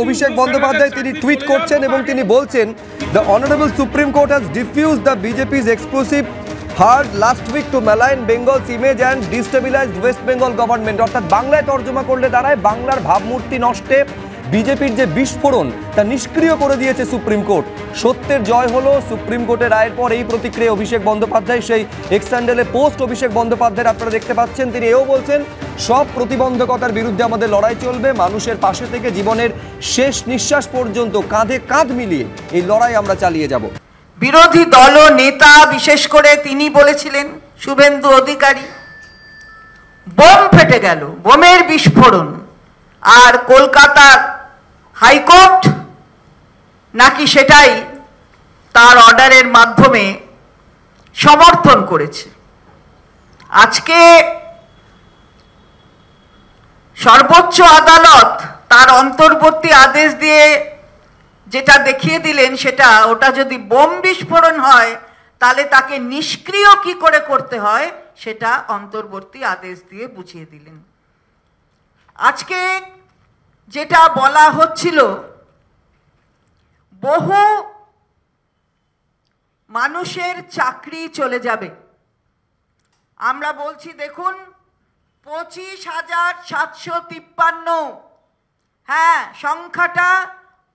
অভিষেক বন্দ্যোপাধ্যায় তিনি টুইট করছেন এবং তিনি বলছেন, the honourable supreme court has defused the BJP's exclusive hard last week to malign Bengal's image and destabilised West Bengal government. অর্থাৎ বাংলায় তর্জমা করলে দাঁড়ায় বাংলার ভাবমূর্তি নষ্টে বিজেপির যে বিস্ফোরণ তা নিষ্ক্রিয় করে দিয়েছে সুপ্রিম কোর্ট। সত্যের জয় হলো। সুপ্রিম কোর্টের রায়ের পর এই প্রতিক্রিয়া অভিষেক বন্দ্যোপাধ্যায়, সেই এক্স হ্যান্ডেলে পোস্ট অভিষেক বন্দ্যোপাধ্যায়ের আপনারা দেখতে পাচ্ছেন। তিনি এও বলছেন, সব প্রতিবন্ধকতার বিরুদ্ধে আমাদের লড়াই চলবে, মানুষের পাশে থেকে জীবনের শেষ নিঃশ্বাস পর্যন্ত কাঁধে কাঁধ মিলিয়ে এই লড়াই আমরা চালিয়ে যাব। বিরোধী দল নেতা বিশেষ করে তিনি বলেছিলেন, শুভেন্দু অধিকারী, বোম ফেটে গেল, বোমের বিস্ফোরণ, আর কলকাতার হাইকোর্ট নাকি সেটাই তার অর্ডারের মাধ্যমে সমর্থন করেছে। আজকে সর্বোচ্চ আদালত তার অন্তর্বর্তী আদেশ দিয়ে যেটা দেখিয়ে দিলেন, ওটা যদি বোম বিস্ফোরণ হয় তাহলে তাকে নিষ্ক্রিয় কি করে করতে হয় সেটা অন্তর্বর্তী আদেশ দিয়ে বুঝিয়ে দিলেন। আজকে যেটা বলা হচ্ছিল, বহু মানুষের চাকরি চলে যাবে। আমরা বলছি দেখুন, 25,753, হ্যাঁ সংখ্যাটা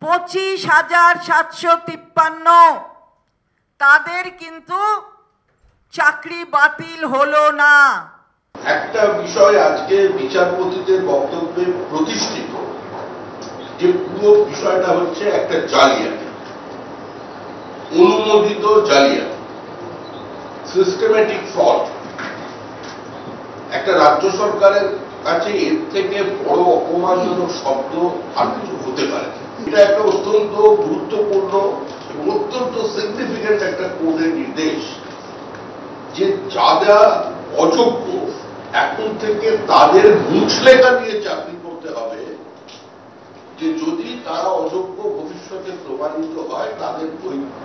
25,753, তাদের কিন্তু চাকরি বাতিল হলো না। একটা বিষয় আজকে বিচারপতিদের বক্তব্যে প্রতিষ্ঠিত, যে পুরো বিষয়টা হচ্ছে একটা জালিয়াতি, অনুমোদিত জালিয়াতি, সিস্টেমেটিক ফ্রড। একটা রাজ্য সরকারের কাছে এর থেকে বড় অপমানজনক শব্দ আর কিছু হতে পারে। এটা একটা অত্যন্ত গুরুত্বপূর্ণ এবং অত্যন্ত সিগনিফিকেন্ট একটা কোর্টের নির্দেশ, যে যারা অযোগ্য এখন থেকে তাদের মুচলেখা দিয়ে চাকরি করতে হবে, যে যদি তারা অযোগ্য ভবিষ্যতে প্রমাণিত হয় তাদের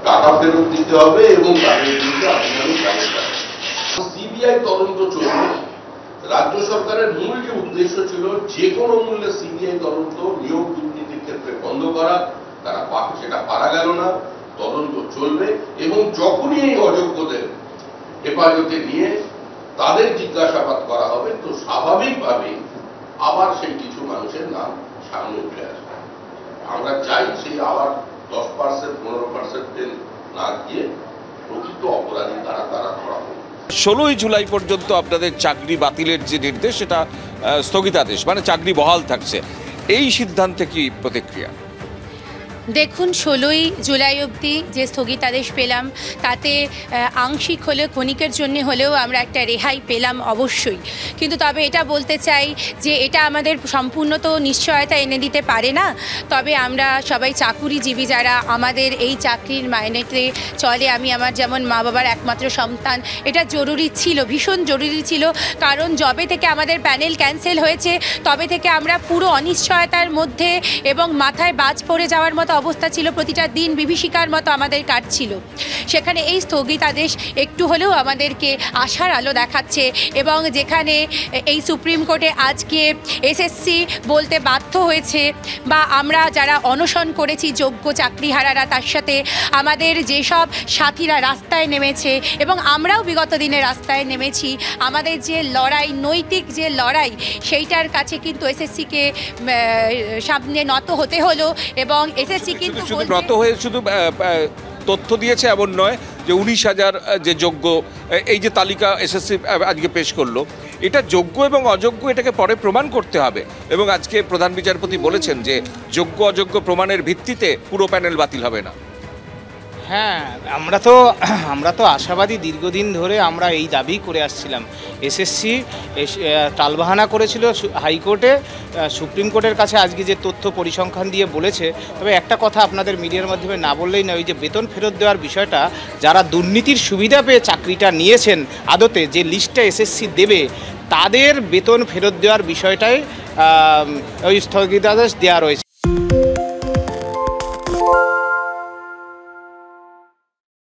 টাকা ফেরত দিতে হবে এবং তাদের বিরুদ্ধে আইনানুগ ব্যবস্থা। সিবিআই তদন্ত চলবে। রাজ্য সরকারের মূল যে উদ্দেশ্য ছিল যে কোনো মূল্যে সিবিআই তদন্ত, নিয়োগ দুর্নীতির ক্ষেত্রে বন্ধ করা, তারা সেটা পারা গেল না। তদন্ত চলবে এবং যখনই এই অযোগ্যদের হেফাজতে নিয়ে তাদের জিজ্ঞাসাবাদ করা হবে, তো স্বাভাবিকভাবেই আবার সেই কিছু মানুষের নাম সামনে উঠে আসবে। আমরা চাই সেই আবার 10%, 15% না গিয়ে প্রকৃত অপরাধী তারা ধরা হবে। 16ই জুলাই পর্যন্ত আপনাদের চাকরি বাতিলের যে নির্দেশ, সেটা স্থগিতাদেশ, মানে চাকরি বহাল থাকছে, এই সিদ্ধান্তে কি প্রতিক্রিয়া? দেখুন, 16ই জুলাই অবধি যে স্থগিতাদেশ পেলাম তাতে আংশিক হলেও, ক্ষণিকের জন্য হলেও আমরা একটা রেহাই পেলাম অবশ্যই। কিন্তু তবে এটা বলতে চাই যে এটা আমাদের সম্পূর্ণ তো নিশ্চয়তা এনে দিতে পারে না। তবে আমরা সবাই চাকুরিজীবী যারা, আমাদের এই চাকরির মাইনেতে চলে। আমি আমার যেমন মা বাবার একমাত্র সন্তান, এটা জরুরি ছিল, ভীষণ জরুরি ছিল। কারণ যবে থেকে আমাদের প্যানেল ক্যান্সেল হয়েছে তবে থেকে আমরা পুরো অনিশ্চয়তার মধ্যে এবং মাথায় বাজ পড়ে যাওয়ার মতো অবস্থা ছিল। প্রতিটা দিন বিভীষিকার মতো আমাদের কাটছিল। সেখানে এই স্থগিতাদেশ একটু হলেও আমাদেরকে আশার আলো দেখাচ্ছে। এবং যেখানে এই সুপ্রিম কোর্টে আজকে এসএসসি বলতে বাধ্য হয়েছে, বা আমরা যারা অনশন করেছি যোগ্য চাকরিহারারা, তার সাথে আমাদের যেসব সাথীরা রাস্তায় নেমেছে এবং আমরাও বিগত দিনে রাস্তায় নেমেছি, আমাদের যে লড়াই, নৈতিক যে লড়াই, সেইটার কাছে কিন্তু এসএসসিকে সামনে নত হতে হলো। এবং এসএসসি কিন্তু শুধু নত হয়ে শুধু তথ্য দিয়েছে এমন নয়, যে 19,000 যে যোগ্য, এই যে তালিকা এসএসসি আজকে পেশ করলো, এটা যোগ্য এবং অযোগ্য এটাকে পরে প্রমাণ করতে হবে। এবং আজকে প্রধান বিচারপতি বলেছেন যে যোগ্য অযোগ্য প্রমাণের ভিত্তিতে পুরো প্যানেল বাতিল হবে না। হ্যাঁ, আমরা তো আশাবাদী, দীর্ঘদিন ধরে আমরা এই দাবি করে আসছিলাম। এসএসসি টালবাহানা করেছিল হাইকোর্টে, সুপ্রিম কোর্টের কাছে আজকে যে তথ্য পরিসংখ্যান দিয়ে বলেছে। তবে একটা কথা আপনাদের মিডিয়ার মাধ্যমে না বললেই না, ওই যে বেতন ফেরত দেওয়ার বিষয়টা, যারা দুর্নীতির সুবিধা পেয়ে চাকরিটা নিয়েছেন, আদতে যে লিস্টটা এসএসসি দেবে তাদের বেতন ফেরত দেওয়ার বিষয়টাই ওই স্থগিতাদেশ দেওয়া রয়েছে।